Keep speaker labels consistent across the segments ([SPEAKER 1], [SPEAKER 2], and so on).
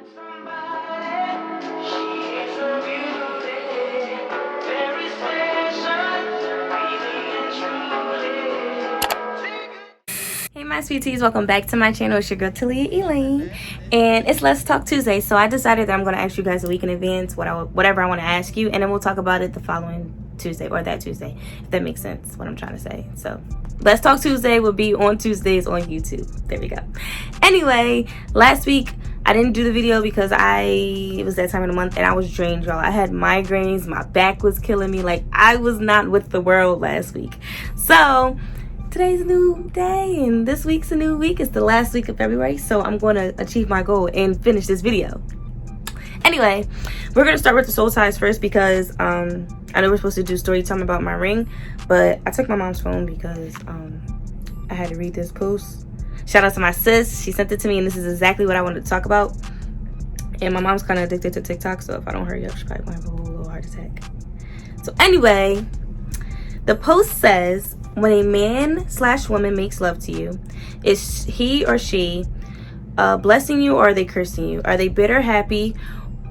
[SPEAKER 1] Hey my sweeties, welcome back to my channel. It's your girl Talia Elaine, and it's Let's Talk Tuesday. So I decided that I'm going to ask you guys a week in advance whatever I want to ask you, and then we'll talk about it the following Tuesday or that Tuesday, if that makes sense what I'm trying to say. So Let's Talk Tuesday will be on Tuesdays on YouTube. There we go. Anyway, last week I didn't do the video because it was that time of the month and I was drained, y'all. I had migraines, my back was killing me. Like, I was not with the world last week. So today's a new day and this week's a new week. It's the last week of February, so I'm going to achieve my goal and finish this video. Anyway, we're going to start with the soul ties first because I know we're supposed to do story time about my ring, but I took my mom's phone because I had to read this post. Shout out to my sis. She sent it to me and this is exactly what I wanted to talk about. And my mom's kind of addicted to TikTok, so if I don't hurry up, she's probably going to have a whole little heart attack. So anyway, the post says, when a man/woman makes love to you, is he or she blessing you or are they cursing you? Are they bitter, happy?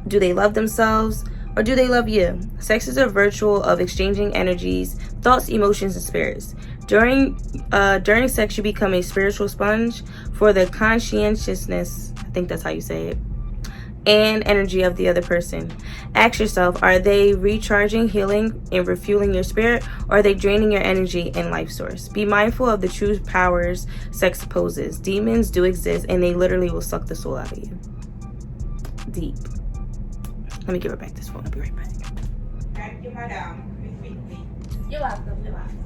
[SPEAKER 1] Do they love themselves or do they love you? Sex is a ritual of exchanging energies, thoughts, emotions, and spirits. During sex, you become a spiritual sponge for the conscientiousness, I think that's how you say it, and energy of the other person. Ask yourself, are they recharging, healing, and refueling your spirit, or are they draining your energy and life source? Be mindful of the true powers sex poses. Demons do exist, and they literally will suck the soul out of you. Deep. Let me give her back this phone. I'll be right back.
[SPEAKER 2] Thank you, madam.
[SPEAKER 1] You're welcome. You're welcome.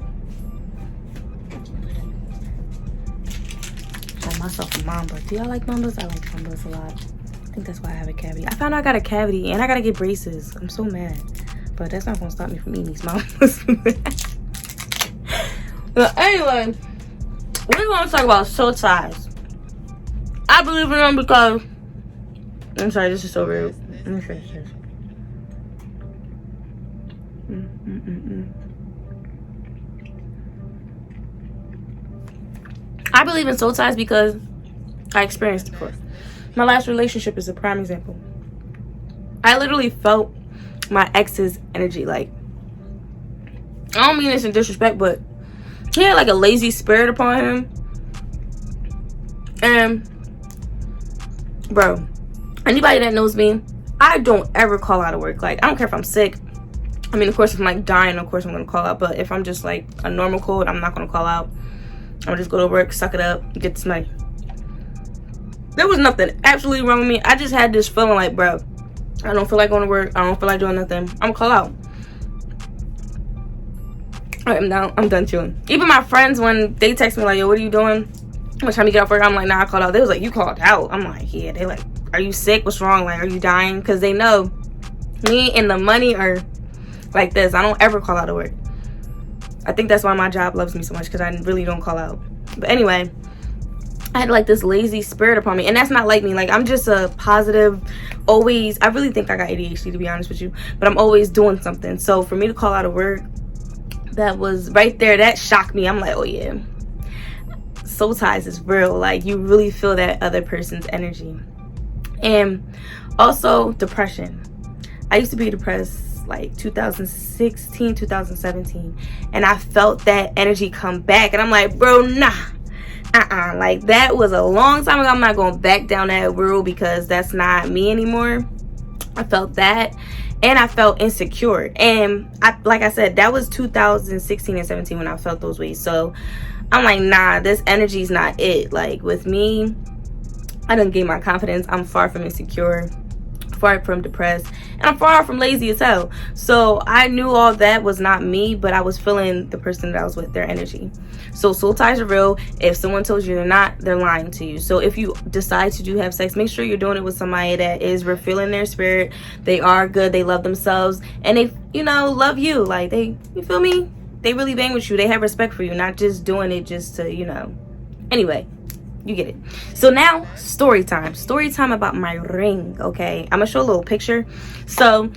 [SPEAKER 1] Got myself a mamba. Do y'all like mambas? I like mambas a lot. I think that's why I have a cavity. I found out I got a cavity and I gotta get braces. I'm so mad. But that's not gonna stop me from eating these mambas. But anyway, we're gonna talk about soul ties. I believe in them because, I'm sorry, this is so rude. Let me finish this. I believe in soul ties because I experienced it before. My last relationship is a prime example. I literally felt my ex's energy. Like, I don't mean this in disrespect, but he had like a lazy spirit upon him. And bro, anybody that knows me, I don't ever call out of work. Like, I don't care if I'm sick. I mean, of course, if I'm like dying, of course I'm gonna call out. But if I'm just like a normal cold, I'm not gonna call out. I'm just go to work, suck it up, get this money. There was nothing absolutely wrong with me. I just had this feeling like, bro, I don't feel like going to work. I don't feel like doing nothing. I'm gonna call out. Alright, I'm done chilling. Even my friends, when they text me like, yo, what are you doing? What time you get off work? I'm like, nah, I called out. They was like, you called out? I'm like, yeah. They like, are you sick? What's wrong? Like, are you dying? Because they know me and the money are like this. I don't ever call out of work. I think that's why my job loves me so much, because I really don't call out. But anyway, I had like this lazy spirit upon me, and that's not like me. Like, I'm just a positive, always, I really think I got ADHD, to be honest with you, but I'm always doing something. So for me to call out of work, that was right there, that shocked me. I'm like, oh yeah, soul ties is real. Like, you really feel that other person's energy. And also depression. I used to be depressed like 2016, 2017, and I felt that energy come back, and I'm like, bro, nah, like, that was a long time ago. I'm not going back down that road because that's not me anymore. I felt that, and I felt insecure, and like I said, that was 2016 and 17 when I felt those ways. So I'm like, nah, this energy's not it. Like, with me, I done gained my confidence. I'm far from insecure, far from depressed, and I'm far from lazy as hell. So I knew all that was not me, but I was feeling the person that I was with, their energy. So soul ties are real. If someone tells you they're not, they're lying to you. So if you decide to have sex, make sure you're doing it with somebody that is refueling their spirit. They are good, they love themselves, and they, you know, love you. Like, they, you feel me? They really bang with you. They have respect for you, not just doing it just to, you know. Anyway, you get it. So now, story time about my ring. Okay, I'm gonna show a little picture. So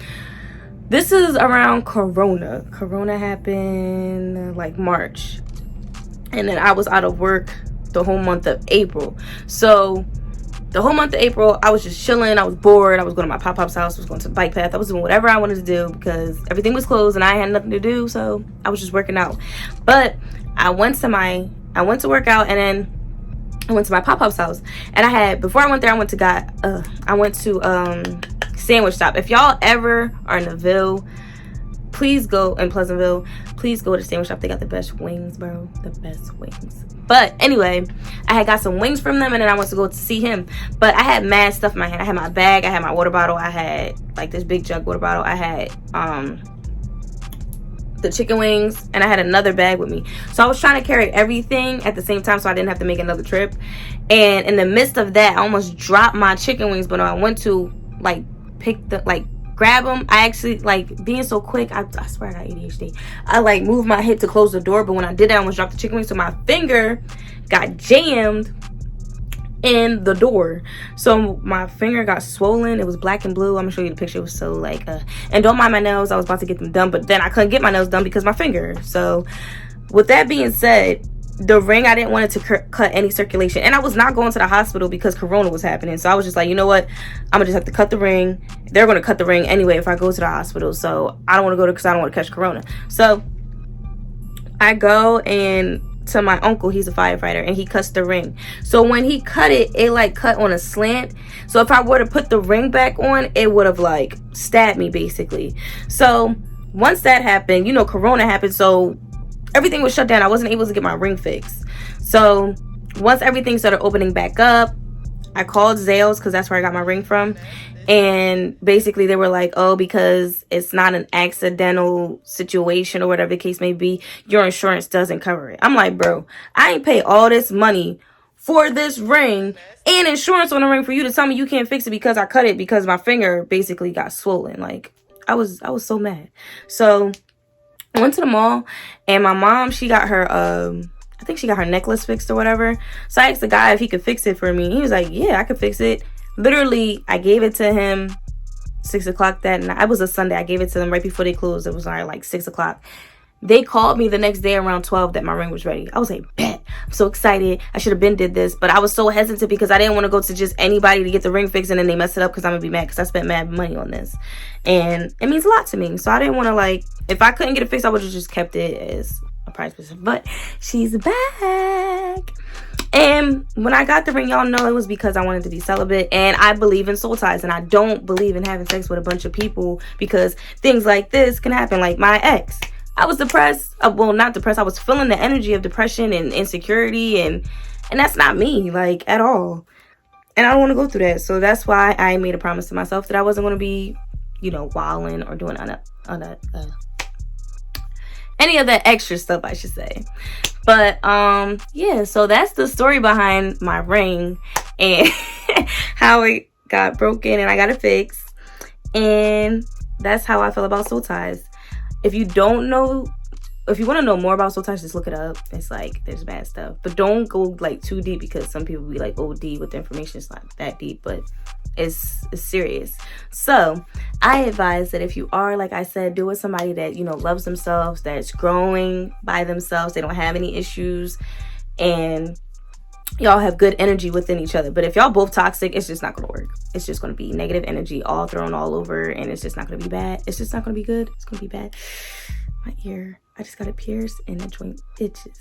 [SPEAKER 1] this is around corona happened like March, and then I was out of work the whole month of April. So the whole month of April, I was just chilling. I was bored. I was going to my pop-pop's house. I was going to the bike path. I was doing whatever I wanted to do because everything was closed and I had nothing to do. So I was just working out. But I went to work out, and then I went to my pop-pop's house. And before I went there, I went to Sandwich Stop. If y'all ever are in the Ville, please go, in Pleasantville, please go to Sandwich Shop. They got the best wings, bro. The best wings. But anyway, I had got some wings from them, and then I went to go to see him. But I had mad stuff in my hand. I had my bag. I had my water bottle. I had like this big jug water bottle. I had the chicken wings, and I had another bag with me. So I was trying to carry everything at the same time so I didn't have to make another trip. And in the midst of that, I almost dropped my chicken wings. But when I went to grab them, I actually, like, being so quick, I swear I got ADHD. I like moved my hip to close the door, but when I did that, I almost dropped the chicken wings, so my finger got jammed in the door. So my finger got swollen. It was black and blue. I'm gonna show you the picture. It was so like and don't mind my nails. I was about to get them done, but then I couldn't get my nails done because my finger. So with that being said, the ring, I didn't want it to cut any circulation, and I was not going to the hospital because Corona was happening. So I was just like, you know what, I'm gonna just have to cut the ring. They're gonna cut the ring anyway if I go to the hospital, so I don't want to go to, because I don't want to catch Corona. So I go to my uncle, he's a firefighter, and he cuts the ring. So when he cut it, it like cut on a slant. So if I were to put the ring back on, it would have like stabbed me basically. So once that happened, you know, Corona happened, so everything was shut down. I wasn't able to get my ring fixed. So once everything started opening back up, I called Zales, because that's where I got my ring from. And basically they were like, oh, because it's not an accidental situation or whatever the case may be, your insurance doesn't cover it. I'm like, bro, I ain't pay all this money for this ring and insurance on the ring for you to tell me you can't fix it because I cut it because my finger basically got swollen. Like, I was so mad. So I went to the mall, and my mom, she got her I think she got her necklace fixed or whatever. So I asked the guy if he could fix it for me. He was like, yeah, I could fix it. Literally, I gave it to him 6 o'clock that night. It was a Sunday. I gave it to them right before they closed. It was like 6 o'clock. They called me the next day around 12 that my ring was ready. I was like, bet. I'm so excited. I should have been did this. But I was so hesitant because I didn't want to go to just anybody to get the ring fixed and then they mess it up, because I'm going to be mad because I spent mad money on this. And it means a lot to me. So I didn't want to, like, if I couldn't get it fixed, I would have just kept it as a prize person. But she's back. And when I got the ring, y'all know it was because I wanted to be celibate, and I believe in soul ties, and I don't believe in having sex with a bunch of people because things like this can happen. Like my ex, I was depressed. Well, not depressed. I was feeling the energy of depression and insecurity, and that's not me, like, at all. And I don't want to go through that. So that's why I made a promise to myself that I wasn't going to be, you know, wilding or doing any of that extra stuff, I should say. But yeah, so that's the story behind my ring and how it got broken and I got it fixed. And that's how I feel about soul ties. If you don't know, if you want to know more about soul ties, just look it up. It's like, there's bad stuff, but don't go like too deep, because some people be like OD with the information. It's not that deep, but it's serious. So I advise that if you are, like I said, do with somebody that, you know, loves themselves, that's growing by themselves, they don't have any issues, and y'all have good energy within each other. But if y'all both toxic, it's just not gonna work. It's just gonna be negative energy all thrown all over, and it's just not gonna be bad. It's just not gonna be good. It's gonna be bad. My ear, I just got it pierced and the joint itches.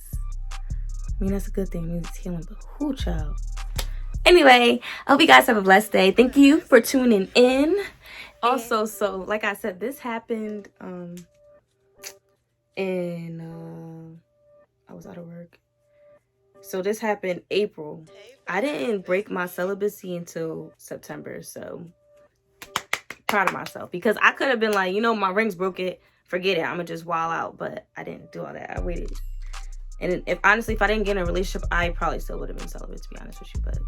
[SPEAKER 1] I mean, that's a good thing. It means it's healing, but whoo, child. Anyway, I hope you guys have a blessed day. Thank you for tuning in. Also, so like I said, this happened I was out of work. So this happened April. I didn't break my celibacy until September, so proud of myself, because I could have been like, you know, my ring's broke, it, forget it, I'm gonna just wild out. But I didn't do all that. I waited. And if I didn't get in a relationship, I probably still would have been celibate, to be honest with you. But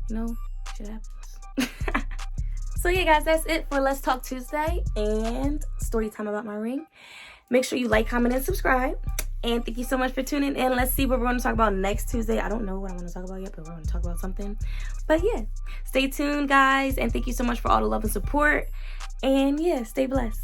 [SPEAKER 1] you know, shit happens. So yeah, guys, that's it for Let's Talk Tuesday and story time about my ring. Make sure you like, comment, and subscribe. And thank you so much for tuning in. Let's see what we're going to talk about next Tuesday. I don't know what I want to talk about yet, but we're going to talk about something. But yeah, stay tuned, guys. And thank you so much for all the love and support. And yeah, stay blessed.